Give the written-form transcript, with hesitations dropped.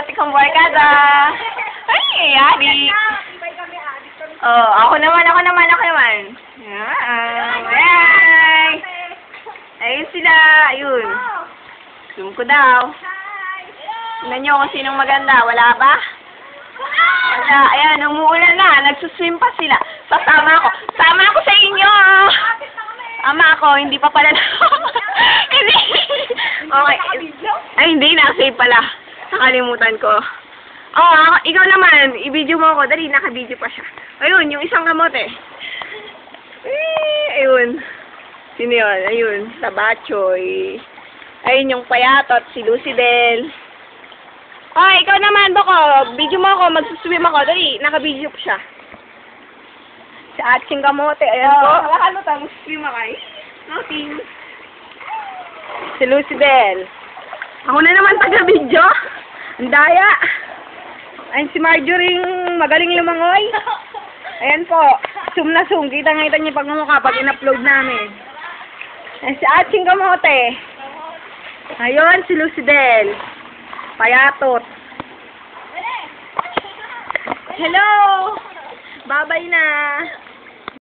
muntik kong barkada. Ay, adik. Oh, ako naman. Ay. Ayun sila. Ayun. Zoom ko daw. Tingnan nyo kung sinong maganda. Wala ba? Wala. Ayan, umuulan na. Nagsuswim pa sila. Sasama ako. Sama ako sa inyo. Sama ako. Hindi pa pala. Hindi. Okay. Ay, hindi. Naka-save pala. Nakalimutan ko. Oh, ikaw naman. I-video mo ako. Dali, naka-video pa siya. Ayun, yung isang kamote. Ayun. Sino yun? Ayun. Tabachoy. Ayun yung payatot. Si Lucibel. Oh, ikaw naman, Boko. Video mo ako. Magsuswim ako. Dali, naka-video pa siya. Si Atsing kamote. Ayan po. Halakalo tayo. Magsuswim ako eh. Nothing. Si Lucibel. Ako na naman taga-video. Ang daya. Ayun si Marjorie magaling lumangoy. Ayan po. Zoom na zoom. Kita-kita niyo pag mukha pag in-upload namin. Ayan si Atsing kamote. Ayun si Lucibel. Payatot. Hello! Babay na.